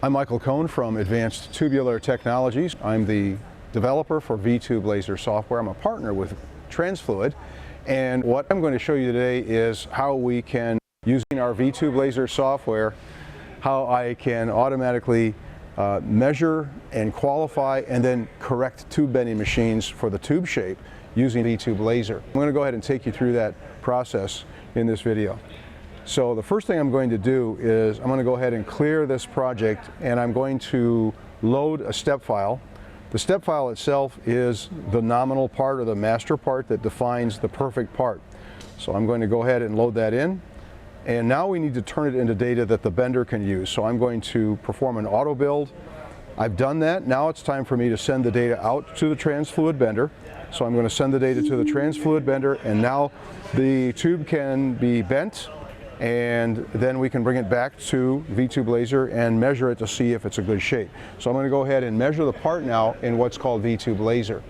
I'm Michael Cohn from Advanced Tubular Technologies. I'm the developer for VTube-LASER software. I'm a partner with Transfluid, and what I'm going to show you today is how we can, using our VTube-LASER software, how I can automatically measure and qualify and then correct tube bending machines for the tube shape using VTube-LASER. I'm going to go ahead and take you through that process in this video. So the first thing I'm going to do is I'm going to go ahead and clear this project, and I'm going to load a step file. The step file itself is the nominal part or the master part that defines the perfect part. So I'm going to go ahead and load that in, and now we need to turn it into data that the bender can use. So I'm going to perform an auto build. I've done that. Now it's time for me to send the data out to the Transfluid bender. So I'm going to send the data to the Transfluid bender, and now the tube can be bent, and then we can bring it back to VTube-LASER and measure it to see if it's a good shape. So I'm going to go ahead and measure the part now in what's called VTube-LASER.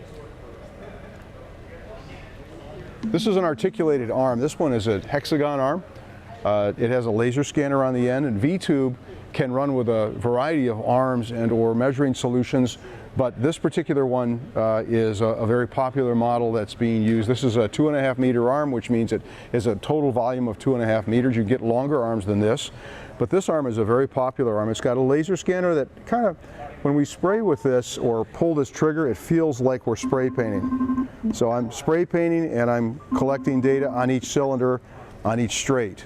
This is an articulated arm. This one is a hexagon arm. It has a laser scanner on the end, and VTube can run with a variety of arms and or measuring solutions, but this particular one is a very popular model that's being used. This is a 2.5 meter arm, which means it is a total volume of 2.5 meters. You get longer arms than this, but this arm is a very popular arm. It's got a laser scanner that kind of, when we spray with this or pull this trigger, it feels like we're spray painting. So I'm spray painting and I'm collecting data on each cylinder, on each straight.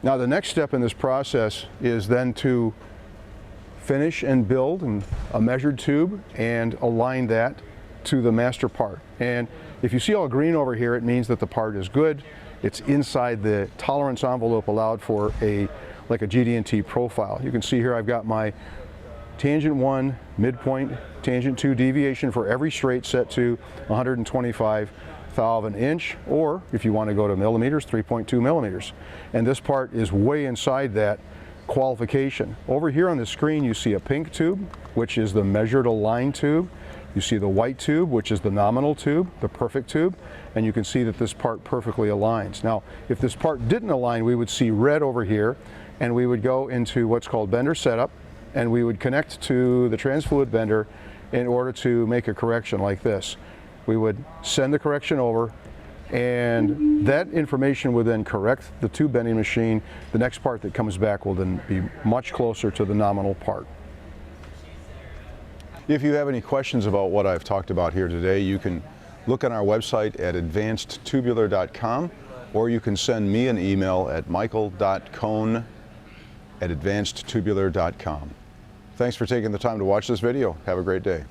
Now the next step in this process is then to finish and build a measured tube and align that to the master part. And if you see all green over here, it means that the part is good. It's inside the tolerance envelope allowed for like a GD&T profile. You can see here I've got my tangent 1, midpoint, tangent 2 deviation for every straight set to 125 thou of an inch, or if you want to go to millimeters, 3.2 millimeters. And this part is way inside that qualification. Over here on the screen you see a pink tube, which is the measured aligned tube. You see the white tube, which is the nominal tube, the perfect tube, and you can see that this part perfectly aligns. Now, if this part didn't align, we would see red over here, and we would go into what's called bender setup, and we would connect to the Transfluid bender in order to make a correction like this. We would send the correction over, and that information would then correct the tube bending machine. The next part that comes back will then be much closer to the nominal part. If you have any questions about what I've talked about here today, you can look on our website at advancedtubular.com, or you can send me an email at michael.cohn@advancedtubular.com. Thanks for taking the time to watch this video. Have a great day.